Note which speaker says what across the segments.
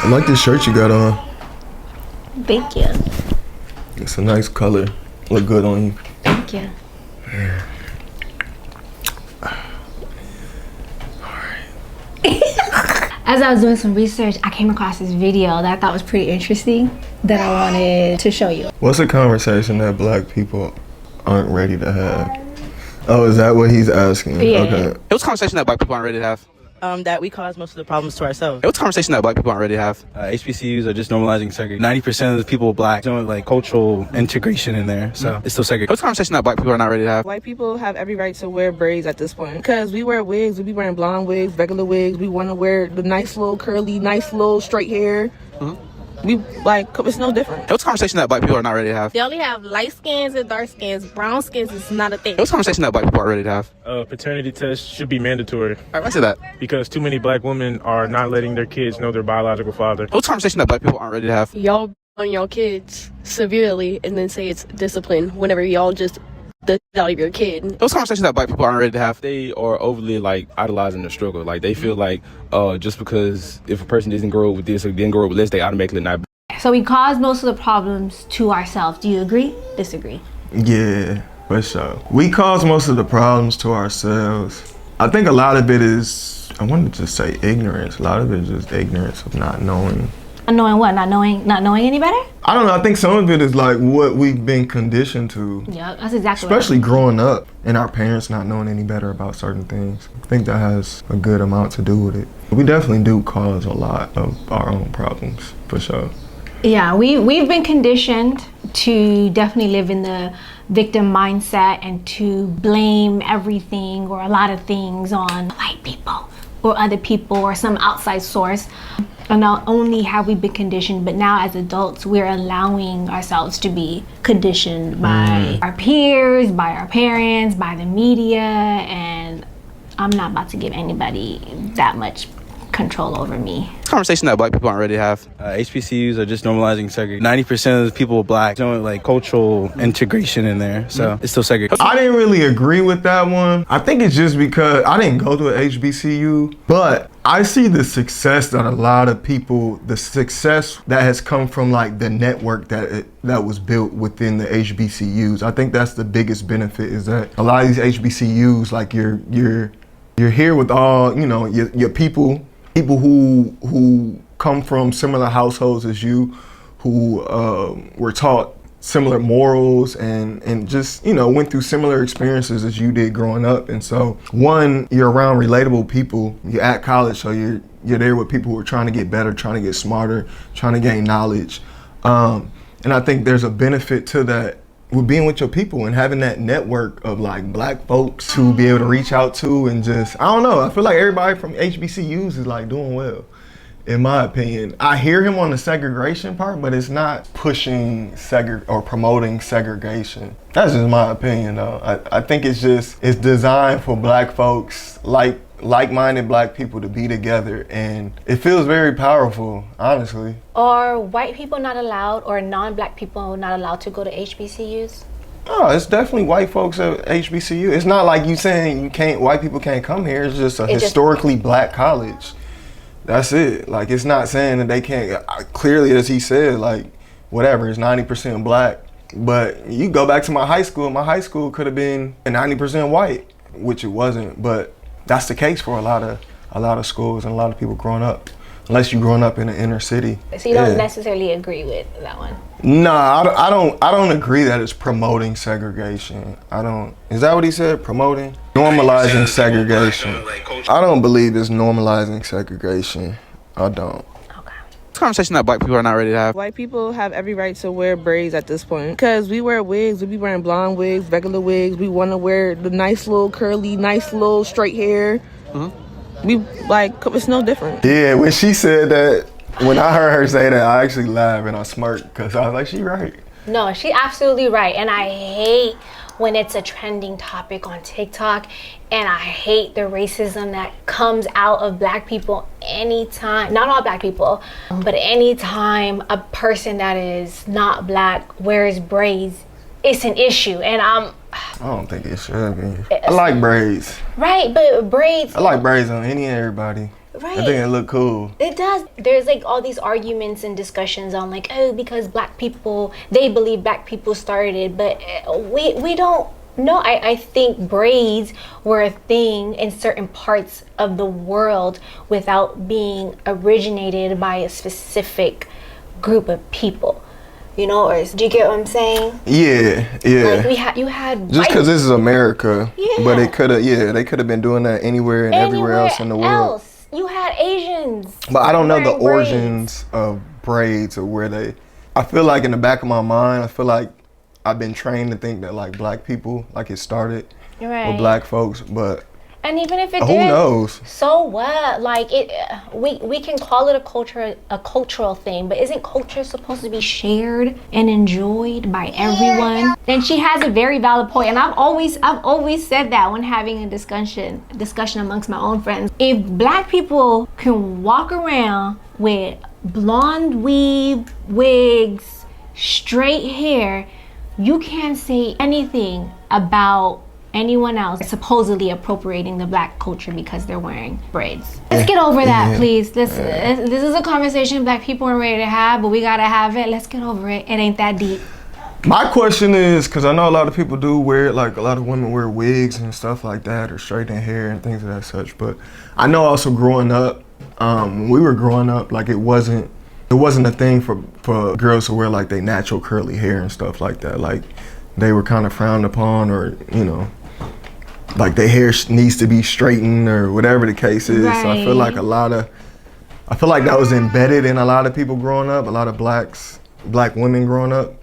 Speaker 1: I like this shirt you got on.
Speaker 2: Thank you.
Speaker 1: It's a nice color. Look good on you.
Speaker 2: Thank you.
Speaker 1: Yeah.
Speaker 2: As I was doing some research, I came across this video that I thought was pretty interesting that I wanted to show you.
Speaker 1: What's a conversation that black people aren't ready to have? Oh, is that what he's asking?
Speaker 2: Yeah.
Speaker 1: Okay.
Speaker 3: What's a conversation that black people aren't ready to have?
Speaker 4: That we cause most of the problems to ourselves.
Speaker 3: What's a conversation that black people aren't ready to have?
Speaker 5: HBCUs are just normalizing segregation. 90% of the people are black, doing like cultural integration in there, so it's still segregated.
Speaker 3: What's a conversation that black people are not ready to have?
Speaker 4: White people have every right to wear braids at this point. Because we wear wigs, we be wearing blonde wigs, regular wigs. We want to wear the nice little curly, nice little straight hair. We like, it's no different.
Speaker 3: What's a conversation that black people are not ready to have?
Speaker 6: They only have light skins and dark skins. Brown skins is not a thing.
Speaker 3: What's a conversation that black people are ready to have?
Speaker 7: Paternity test should be mandatory
Speaker 3: Why say that?
Speaker 7: because too many black women are not letting their kids know their biological father.
Speaker 3: What's a conversation that black people aren't ready to have?
Speaker 6: Y'all on your kids severely and then say it's discipline whenever y'all just the out of your kid.
Speaker 3: What's a conversation that black people aren't ready to have?
Speaker 5: They are overly like idolizing the struggle. Like they feel like just because if a person doesn't grow up with this or didn't grow up with this, they automatically not.
Speaker 2: So we cause most of the problems to ourselves. Do you agree? Disagree?
Speaker 1: Yeah, for sure. We cause most of the problems to ourselves. I think a lot of it is, I wanted to just say ignorance. A lot of it is just ignorance of not knowing.
Speaker 2: Knowing what? Not knowing any better?
Speaker 1: I don't know, I think some of it is like what we've been conditioned to.
Speaker 2: Yeah, that's exactly
Speaker 1: Especially growing up and our parents not knowing any better about certain things. I think that has a good amount to do with it. We definitely do cause a lot of our own problems, for sure.
Speaker 2: Yeah, we've been conditioned to definitely live in the victim mindset and to blame everything or a lot of things on white people or other people or some outside source. And not only have we been conditioned, but now as adults, we're allowing ourselves to be conditioned by our peers, by our parents, by the media, and I'm not about to give anybody that much control over me.
Speaker 3: Conversation that black people aren't ready to have.
Speaker 5: HBCUs are just normalizing segregation. 90% of the people are black, doing like cultural integration in there, so it's still segregated.
Speaker 1: I didn't really agree with that one. I think it's just because I didn't go to an HBCU, but I see the success that a lot of people, the success that has come from like the network that was built within the HBCUs. I think that's the biggest benefit, is that a lot of these HBCUs, like you're here with all, you know, your people who come from similar households as you, who were taught similar morals and just, you know, went through similar experiences as you did growing up. And so, one, you're around relatable people. You're at college, so you're there with people who are trying to get better, trying to get smarter, trying to gain knowledge. And I think there's a benefit to that with being with your people and having that network of like black folks to be able to reach out to, and just, I don't know, I feel like everybody from HBCUs is like doing well, in my opinion. I hear him on the segregation part, but it's not pushing or promoting segregation. That's just my opinion though. I think it's designed for black folks, like-minded black people, to be together, and it feels very powerful, honestly.
Speaker 2: Are white people not allowed, or non-black people not allowed to go to HBCUs?
Speaker 1: Oh, it's definitely white folks at HBCU. It's not like you saying white people can't come here. It's just a historically black college. That's it. Like, it's not saying that they can't. Clearly, as he said, like, whatever, it's 90% black. But you go back to my high school could have been 90% white, which it wasn't, but that's the case for a lot of schools and a lot of people growing up, unless you're growing up in the inner city.
Speaker 2: So you don't necessarily agree with that one?
Speaker 1: Nah, I don't agree that it's promoting segregation. Is that what he said? Promoting? Normalizing segregation. I don't believe it's normalizing segregation. I don't.
Speaker 3: It's a conversation that black people are not ready to have.
Speaker 4: White people have every right to wear braids at this point. Because we wear wigs, we be wearing blonde wigs, regular wigs. We want to wear the nice little curly, nice little straight hair. We like, it's no different.
Speaker 1: Yeah, when she said that, when I heard her say that, I actually laughed and I smirked, because I was like, she right.
Speaker 2: No, she absolutely right. And I hate when it's a trending topic on TikTok, and I hate the racism that comes out of black people anytime, not all black people, but anytime a person that is not black wears braids, it's an issue. And I
Speaker 1: don't think it should be. I like braids.
Speaker 2: Right, but braids.
Speaker 1: I like braids on any and everybody.
Speaker 2: Right.
Speaker 1: I think it look cool.
Speaker 2: It does. There's like all these arguments and discussions on like, oh, because black people, they believe black people started, but we don't know. I think braids were a thing in certain parts of the world without being originated by a specific group of people. You know, or do you get what I'm saying?
Speaker 1: Yeah.
Speaker 2: Like you had
Speaker 1: Just because this is America,
Speaker 2: Yeah.
Speaker 1: but they could have been doing that anywhere and everywhere else in the world.
Speaker 2: You had Asians.
Speaker 1: But I don't know the
Speaker 2: wearing braids.
Speaker 1: origins of braids or where they. I feel like in the back of my mind, I feel like I've been trained to think that like black people, like it started with black folks, but
Speaker 2: And even if it
Speaker 1: who
Speaker 2: did,
Speaker 1: knows?
Speaker 2: so what? Like it, we can call it a cultural thing, but isn't culture supposed to be shared and enjoyed by everyone? And she has a very valid point, and I've always said that when having a discussion amongst my own friends. If black people can walk around with blonde weave wigs, straight hair, you can't say anything about anyone else supposedly appropriating the black culture because they're wearing braids. Let's get over that, please. This is a conversation black people are ready to have, but we gotta have it. Let's get over it. It ain't that deep.
Speaker 1: My question is, because I know a lot of people do wear it, like a lot of women wear wigs and stuff like that, or straightening hair and things of that such. But I know also growing up, when we were growing up, like it wasn't a thing for girls to wear like they natural curly hair and stuff like that. Like they were kind of frowned upon, or like their hair needs to be straightened or whatever the case is.
Speaker 2: Right.
Speaker 1: So I feel like that was embedded in a lot of people growing up, a lot of black women growing up.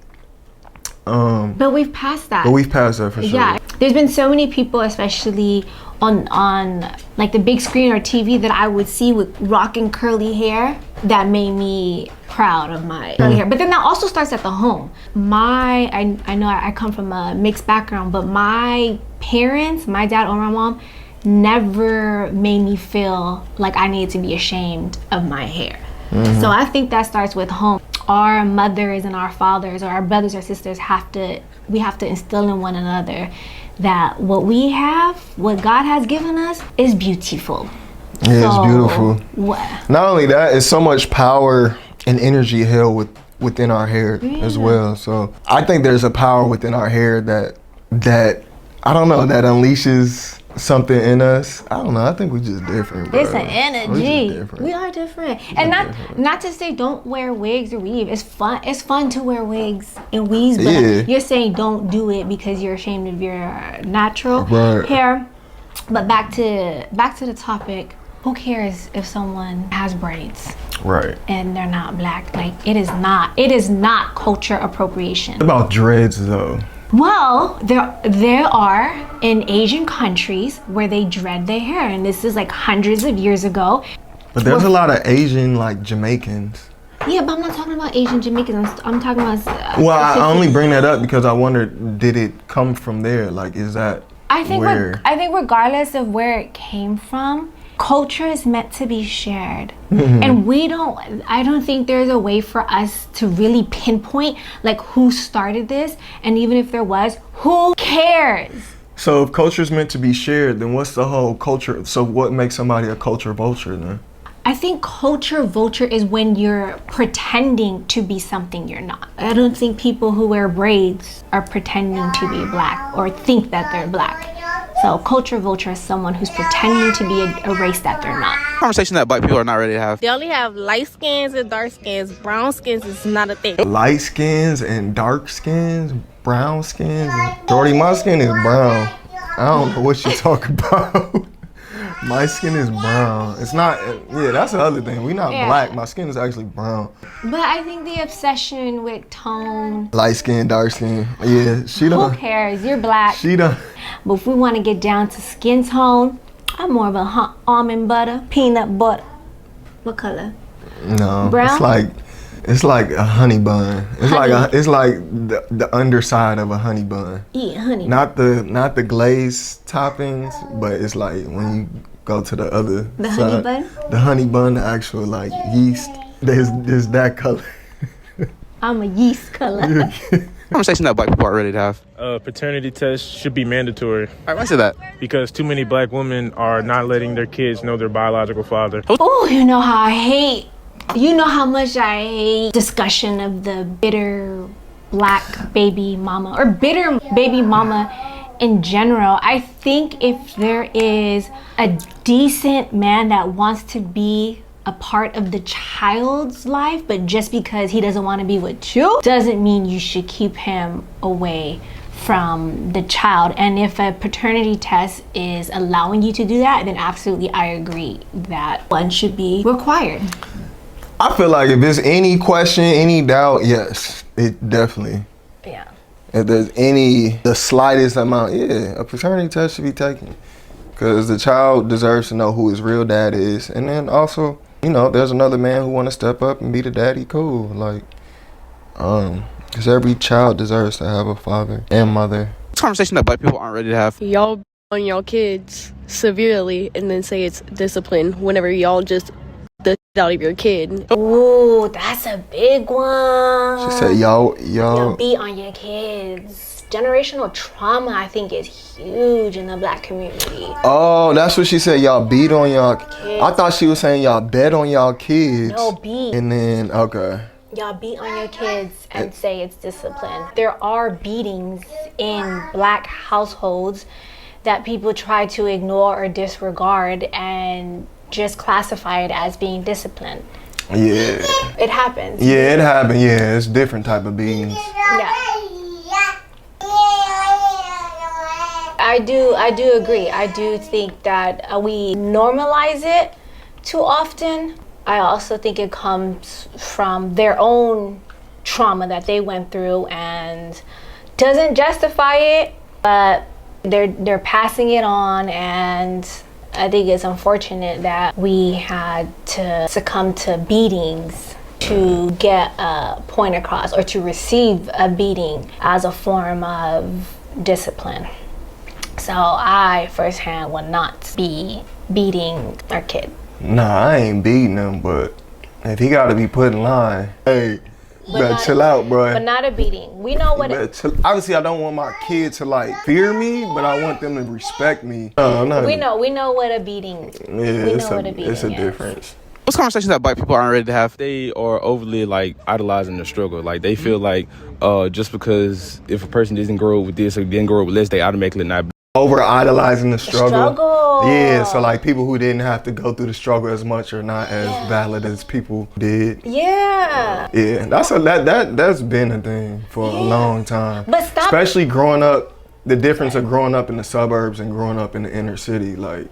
Speaker 2: But we've passed that.
Speaker 1: But we've passed that for sure.
Speaker 2: Yeah, there's been so many people, especially on like the big screen or TV, that I would see with rocking curly hair that made me proud of my curly hair. But then that also starts at the home. I know I come from a mixed background, but my parents, my dad or my mom, never made me feel like I needed to be ashamed of my hair. So I think that starts with home. Our mothers and our fathers, or our brothers or sisters, we have to instill in one another that what we have, what God has given us, is beautiful.
Speaker 1: Yeah, it's beautiful.
Speaker 2: What?
Speaker 1: Not only that, it's so much power and energy held within our hair as well. So I think there's a power within our hair that I don't know, that unleashes something in us. I don't know. I think we just different. Bro.
Speaker 2: It's an energy.
Speaker 1: We
Speaker 2: are different. And not to say don't wear wigs or weave. It's fun. It's fun to wear wigs and weaves, but you're saying don't do it because you're ashamed of your natural hair. But back to the topic. Who cares if someone has braids?
Speaker 1: Right.
Speaker 2: And they're not black. Like it is not culture appropriation.
Speaker 1: What about dreads though?
Speaker 2: Well, there are in Asian countries where they dread their hair, and this is like hundreds of years ago.
Speaker 1: But there's a lot of Asian, like Jamaicans.
Speaker 2: Yeah, but I'm not talking about Asian Jamaicans. I'm talking about.
Speaker 1: Well, I only bring that up because I wondered, did it come from there? Like, is that
Speaker 2: I think
Speaker 1: where?
Speaker 2: I think regardless of where it came from, culture is meant to be shared. And I don't think there's a way for us to really pinpoint like who started this, and even if there was, who cares?
Speaker 1: So if culture is meant to be shared, then what's the whole culture? So what makes somebody a culture vulture then?
Speaker 2: I think culture vulture is when you're pretending to be something you're not. I don't think people who wear braids are pretending to be black or think that they're black. So culture vulture is someone who's pretending to be a race that they're not.
Speaker 3: Conversation that black people are not ready to have.
Speaker 4: They only have light skins and dark skins. Brown skins is not a thing.
Speaker 1: Light skins and dark skins, brown skins. Jordy, my skin is brown. I don't know what you're talking about. My skin is brown. It's not, that's the other thing. We're not black. My skin is actually brown.
Speaker 2: But I think the obsession with tone.
Speaker 1: Light skin, dark skin. Yeah, she
Speaker 2: Who
Speaker 1: done.
Speaker 2: cares? You're black.
Speaker 1: She done.
Speaker 2: But if we want to get down to skin tone, I'm more of a almond butter, peanut butter. What color?
Speaker 1: No,
Speaker 2: Brown?
Speaker 1: it's like a honey bun. It's
Speaker 2: Honey.
Speaker 1: like the underside of a honey bun.
Speaker 2: Yeah, honey.
Speaker 1: Not the glaze toppings, but it's like when you go to the other
Speaker 2: The
Speaker 1: side.
Speaker 2: honey bun?
Speaker 1: The honey bun, the actual like yeast. There's that color.
Speaker 2: I'm a yeast color.
Speaker 3: Conversation that black people are ready to have.
Speaker 7: Paternity test should be mandatory
Speaker 3: All right, why say that?
Speaker 7: because too many black women are not letting their kids know their biological father.
Speaker 2: Oh, you know how I hate, you know how much I hate discussion of the bitter black baby mama or bitter baby mama in general. I think if there is a decent man that wants to be a part of the child's life, but just because he doesn't want to be with you doesn't mean you should keep him away from the child. And if a paternity test is allowing you to do that, then absolutely I agree that one should be required.
Speaker 1: I feel like if there's any question, any doubt, yes, it definitely.
Speaker 2: Yeah.
Speaker 1: If there's the slightest amount, yeah, a paternity test should be taken. Because the child deserves to know who his real dad is. And then also, you know, if there's another man who want to step up and be the daddy, cool. Like, because every child deserves to have a father and mother.
Speaker 3: It's a conversation that black people aren't ready to have.
Speaker 6: Y'all on y'all kids severely and then say it's discipline whenever y'all just the out of your kid.
Speaker 2: Ooh, that's a big one.
Speaker 1: She said, y'all.
Speaker 2: Beat on your kids. Generational trauma, I think, is huge in the black community.
Speaker 1: Oh, that's what she said. Y'all beat on y'all kids. I thought she was saying y'all bet on y'all kids.
Speaker 2: No, beat.
Speaker 1: And then, okay.
Speaker 2: Y'all beat on your kids and say it's discipline. There are beatings in black households that people try to ignore or disregard and just classify it as being disciplined.
Speaker 1: Yeah.
Speaker 2: It happens.
Speaker 1: Yeah, it happened. Yeah, it's different type of beatings.
Speaker 2: Yeah. I do agree. I do think that we normalize it too often. I also think it comes from their own trauma that they went through and doesn't justify it, but they're passing it on, and I think it's unfortunate that we had to succumb to beatings to get a point across or to receive a beating as a form of discipline. So I firsthand would not be beating our kid.
Speaker 1: Nah, I ain't beating him, but if he got to be put in line, hey, you better chill out, bro.
Speaker 2: But not a beating. We know what
Speaker 1: obviously, I don't want my kid to like fear me, but I want them to respect me. No, I'm not.
Speaker 2: We know what a beating.
Speaker 1: Yeah, it's a difference.
Speaker 3: What's conversations that black people aren't ready to have?
Speaker 5: They are overly like idolizing the struggle. Like they feel like just because if a person doesn't grow up with this or didn't grow up with this, they automatically not.
Speaker 1: Over idolizing the struggle.
Speaker 2: Struggle.
Speaker 1: Yeah, so like people who didn't have to go through the struggle as much are not as valid as people did.
Speaker 2: Yeah.
Speaker 1: Yeah, that's been a thing for a long time.
Speaker 2: But stop.
Speaker 1: Especially growing up, the difference of growing up in the suburbs and growing up in the inner city, like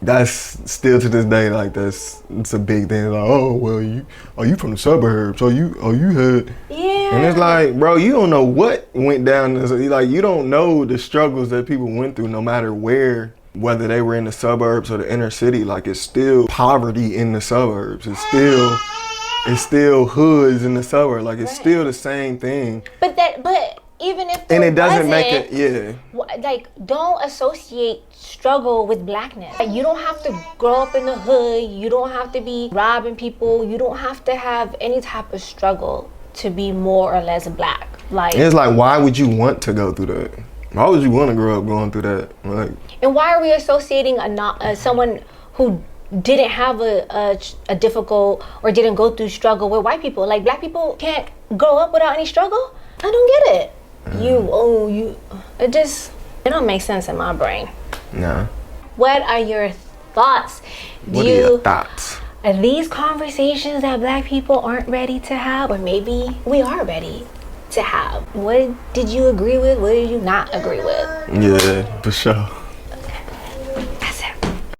Speaker 1: that's still to this day, like it's a big thing. Like, oh well, you from the suburbs? You had.
Speaker 2: Yeah.
Speaker 1: And it's like, bro, you don't know what went down. Like, you don't know the struggles that people went through, no matter where, whether they were in the suburbs or the inner city. Like, it's still poverty in the suburbs. It's still hoods in the suburbs. Like, it's still the same thing.
Speaker 2: But even if
Speaker 1: and it doesn't make it, yeah.
Speaker 2: Like, don't associate struggle with blackness. Like, you don't have to grow up in the hood. You don't have to be robbing people. You don't have to have any type of struggle to be more or less black. Like,
Speaker 1: it's like, why would you want to go through that? Why would you want to grow up going through that? Like,
Speaker 2: and why are we associating someone who didn't have a difficult or didn't go through struggle with white people? Like, black people can't grow up without any struggle? I don't get it. It don't make sense in my brain.
Speaker 1: nah.
Speaker 2: What are your thoughts?
Speaker 1: What are your thoughts?
Speaker 2: Are these conversations that black people aren't ready to have, or maybe we are ready to have? What did you agree with? What did you not agree with?
Speaker 1: Yeah, for sure.